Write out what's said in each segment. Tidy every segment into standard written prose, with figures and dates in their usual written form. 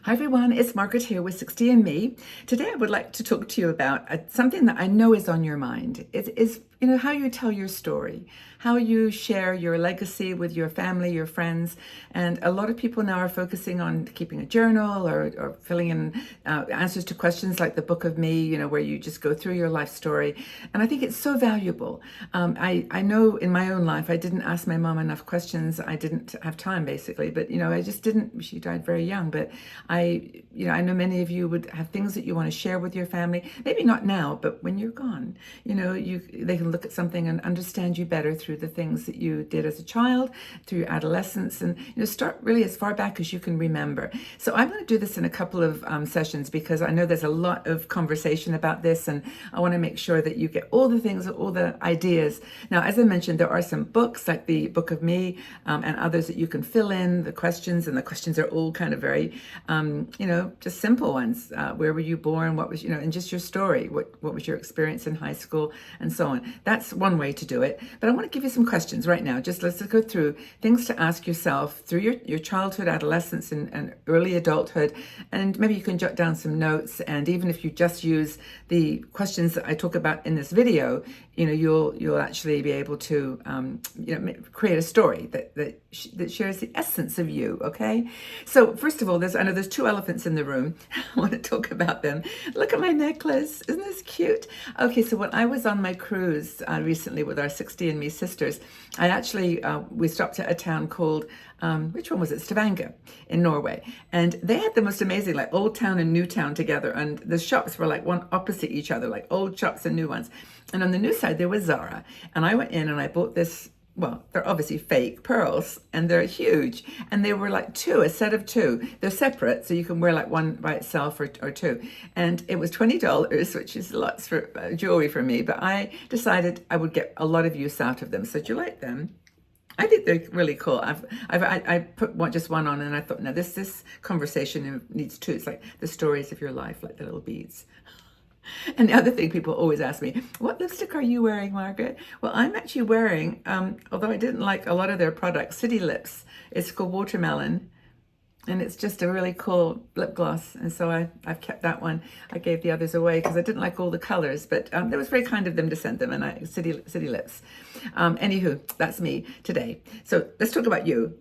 Hi everyone, it's Margaret here with 60 and Me. Today I would like to talk to you about something that I know is on your mind. It is, how you tell your story, how you share your legacy with your family, your friends. And a lot of people now are focusing on keeping a journal or filling in answers to questions like the Book of Me, where you just go through your life story. And I think it's so valuable. I know in my own life, I didn't ask my mom enough questions. I didn't have time basically, but I just didn't. She died very young, but I know many of you would have things that you want to share with your family. Maybe not now, but when you're gone, they can look at something and understand you better through the things that you did as a child, through your adolescence, and start really as far back as you can remember. So I'm going to do this in a couple of sessions because I know there's a lot of conversation about this, and I want to make sure that you get all the things, all the ideas. Now, as I mentioned, there are some books like the Book of Me and others that you can fill in the questions, and the questions are all kind of very just simple ones. Where were you born? What was, and just your story. What was your experience in high school and so on. That's one way to do it. But I want to give you some questions right now. Let's go through things to ask yourself through your childhood, adolescence, and early adulthood. And maybe you can jot down some notes. And even if you just use the questions that I talk about in this video, you'll actually be able to create a story that shares the essence of you. Okay. So first of all, I know there's two elephants in the room. I want to talk about them. Look at my necklace. Isn't this cute? Okay, so when I was on my cruise recently with our 60 and Me sisters, I actually, we stopped at a town called, which one was it? Stavanger in Norway. And they had the most amazing, like old town and new town together. And the shops were like one opposite each other, like old shops and new ones. And on the new side, there was Zara. And I went in and I bought this. Well, they're obviously fake pearls and they're huge. And they were like a set of two. They're separate, so you can wear like one by itself or two. And it was $20, which is lots for jewelry for me. But I decided I would get a lot of use out of them. So do you like them? I think they're really cool. I put just one on and I thought, now this conversation needs two. It's like the stories of your life, like the little beads. And the other thing people always ask me, what lipstick are you wearing, Margaret? Well, I'm actually wearing, although I didn't like a lot of their products, City Lips. It's called Watermelon. And it's just a really cool lip gloss. And so I've kept that one. I gave the others away because I didn't like all the colors. But that was very kind of them to send them. And City Lips. Anywho, that's me today. So let's talk about you.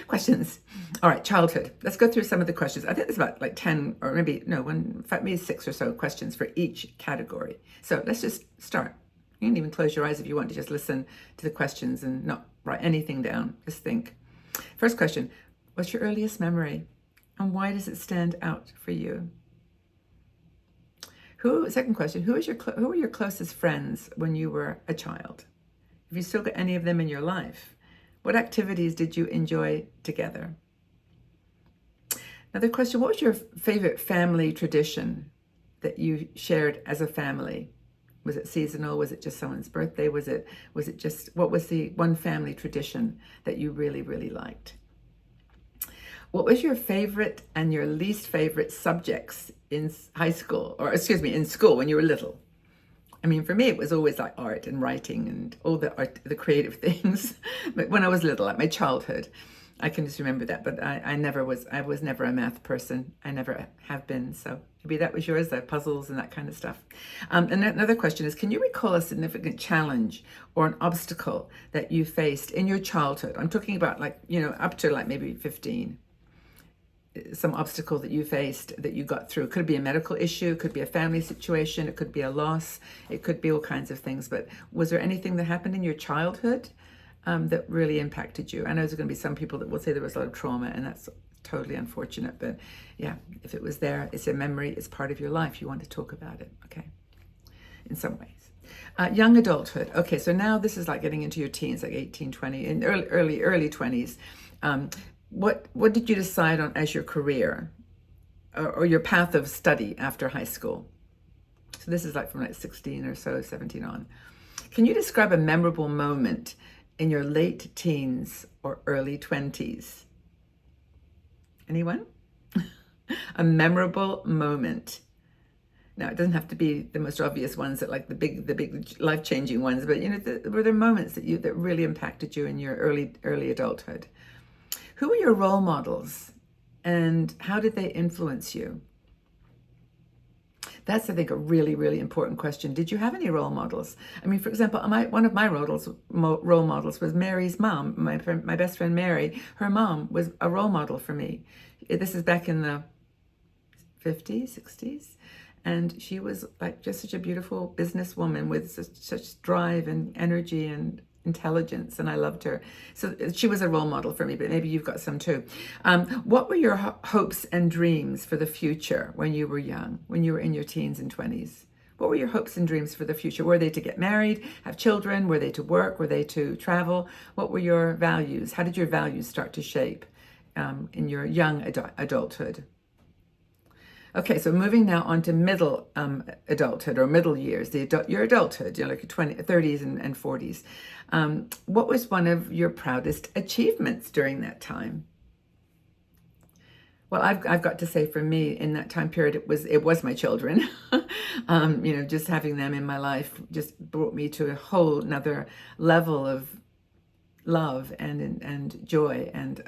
Questions. All right, childhood. Let's go through some of the questions. I think there's about like 10 or maybe 6 or so questions for each category. So let's just start. You can even close your eyes if you want to just listen to the questions and not write anything down. Just think. First question, what's your earliest memory and why does it stand out for you? Second question, who were your closest friends when you were a child? Have you still got any of them in your life? What activities did you enjoy together? Another question, what was your favorite family tradition that you shared as a family? Was it seasonal? Was it just someone's birthday? Was it just, what was the one family tradition that you really, really liked? What was your favorite and your least favorite subjects in high school, in school when you were little? I mean, for me, it was always like art and writing and all the the creative things. But when I was little, like my childhood, I can just remember that. But I was never a math person. I never have been. So maybe that was yours, the puzzles and that kind of stuff. And another question is, can you recall a significant challenge or an obstacle that you faced in your childhood? I'm talking about up to like maybe 15. Some obstacle that you faced that you got through. It could be a medical issue, it could be a family situation, it could be a loss, it could be all kinds of things. But was there anything that happened in your childhood that really impacted you? I know there's going to be some people that will say there was a lot of trauma, and that's totally unfortunate. But yeah, if it was there, it's a memory, it's part of your life. You want to talk about it, okay? In some ways. Young adulthood. Okay, so now this is like getting into your teens, like 18, 20, and early 20s. What did you decide on as your career or your path of study after high school? So this is like from like 16 or so, 17 on. Can you describe a memorable moment in your late teens or early 20s? Anyone? A memorable moment. Now, it doesn't have to be the most obvious ones that like the big life-changing ones, but were there moments that really impacted you in your early adulthood? Who were your role models And how did they influence you? That's, I think, a really, really important question. Did you have any role models? I mean, for example, one of my role models was Mary's mom, my best friend Mary. Her mom was a role model for me. This is back in the 50s, 60s. And she was like just such a beautiful businesswoman with such drive and energy and intelligence, and I loved her. So she was a role model for me, but maybe you've got some too. What were your hopes and dreams for the future when you were young, when you were in your teens and 20s? What were your hopes and dreams for the future? Were they to get married, have children? Were they to work? Were they to travel? What were your values? How did your values start to shape in your young adulthood? Okay, so moving now on to middle adulthood or middle years, your adulthood, like your 30s and 40s. What was one of your proudest achievements during that time? Well, I've got to say, for me, in that time period, it was my children. Just having them in my life just brought me to a whole another level of love and joy. And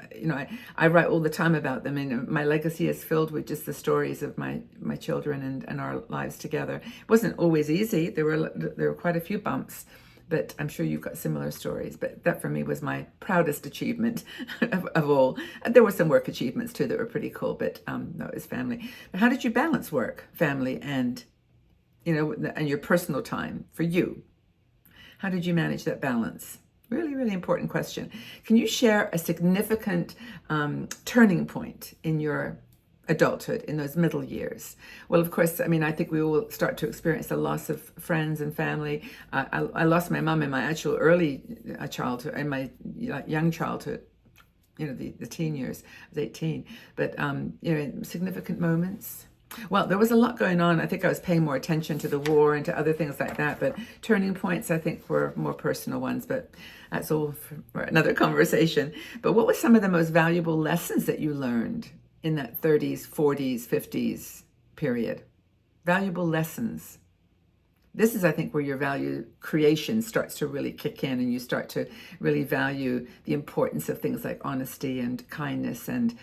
I write all the time about them, and my legacy is filled with just the stories of my children and our lives together. It wasn't always easy. There were quite a few bumps, but I'm sure you've got similar stories. But that for me was my proudest achievement of all. There were some work achievements too that were pretty cool, but no, it was family. But how did you balance work, family, and and your personal time for you? How did you manage that balance? Really, really important question. Can you share a significant turning point in your adulthood, in those middle years? Well, of course, I mean, I think we all start to experience the loss of friends and family. I lost my mom in my actual early childhood, in my young childhood, the teen years. I was 18. But, significant moments. Well, there was a lot going on. I think I was paying more attention to the war and to other things like that. But turning points, I think, were more personal ones. But that's all for another conversation. But what were some of the most valuable lessons that you learned in that 30s, 40s, 50s period? Valuable lessons. This is, I think, where your value creation starts to really kick in, and you start to really value the importance of things like honesty and kindness and,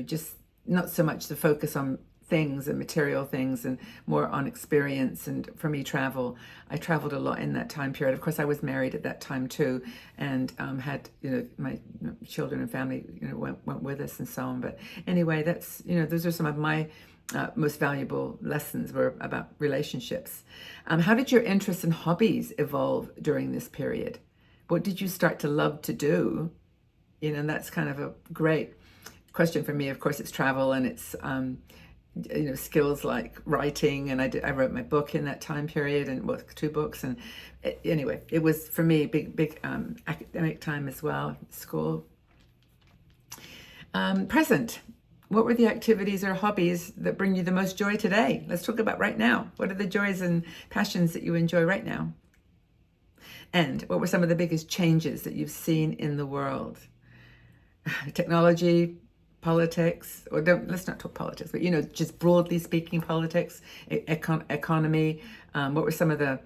just not so much the focus on things and material things and more on experience. And for me, travel. I traveled a lot in that time period. Of course, I was married at that time too, and had my children and family went with us and so on. But anyway, that's those are some of my most valuable lessons were about relationships. How did your interests and hobbies evolve during this period? What did you start to love to do? And that's kind of a great question for me. Of course, it's travel, and it's skills like writing, and I wrote my book in that time period, and two books, and anyway, it was for me big academic time as well, school. Present. What were the activities or hobbies that bring you the most joy today? Let's talk about right now. What are the joys and passions that you enjoy right now? And what were some of the biggest changes that you've seen in the world? Technology, politics, or let's not talk politics, but just broadly speaking, politics, economy. What were some of the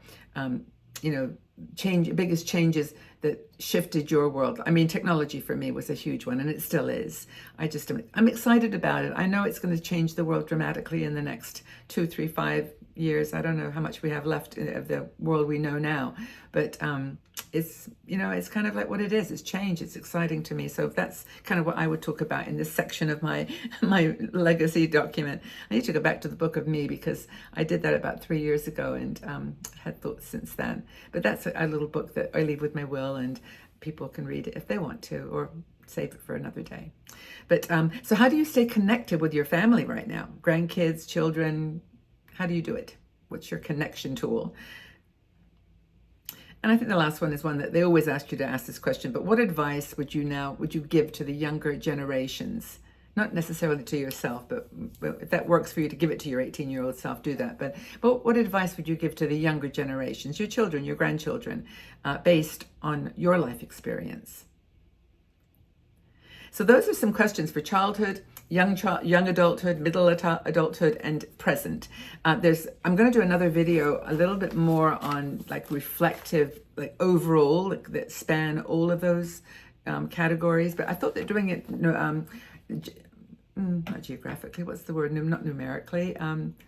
biggest changes that shifted your world? I mean, technology for me was a huge one, and it still is. I'm excited about it. I know it's going to change the world dramatically in the next 2, 3, 5 years. I don't know how much we have left of the world we know now, but it's it's kind of like what it is. It's change. It's exciting to me. So that's kind of what I would talk about in this section of my legacy document. I need to go back to the book of me, because I did that about 3 years ago, and had thoughts since then. But that's a little book that I leave with my will, and people can read it if they want to, or save it for another day. But so how do you stay connected with your family right now? Grandkids, children, how do you do it? What's your connection tool? And I think the last one is one that they always ask you to ask this question, but what advice would you give to the younger generations? Not necessarily to yourself, but if that works for you to give it to your 18-year-old self, do that. But what advice would you give to the younger generations, your children, your grandchildren, based on your life experience? So those are some questions for childhood, young adulthood, middle adulthood, and present. I'm going to do another video a little bit more on like reflective, like overall, that span all of those categories. But I thought that doing it not geographically, what's the word? Not numerically,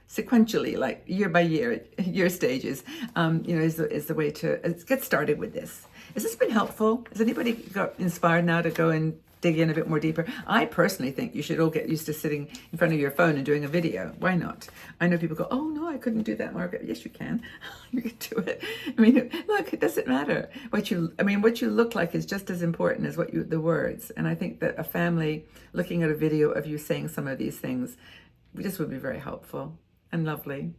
sequentially, like year by year, year stages, is the way to get started with this. Has this been helpful? Has anybody got inspired now to go and dig in a bit more deeper? I personally think you should all get used to sitting in front of your phone and doing a video. Why not? I know people go, oh no, I couldn't do that, Margaret. Yes, you can. You can do it. I mean, look, it doesn't matter what you look like is just as important as the words. And I think that a family looking at a video of you saying some of these things just would be very helpful and lovely.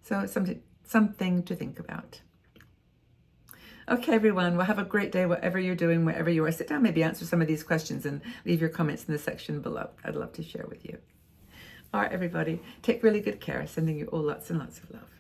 So something to think about. Okay, everyone. Well, have a great day, whatever you're doing, wherever you are. Sit down, maybe answer some of these questions and leave your comments in the section below. I'd love to share with you. All right, everybody. Take really good care. Sending you all lots and lots of love.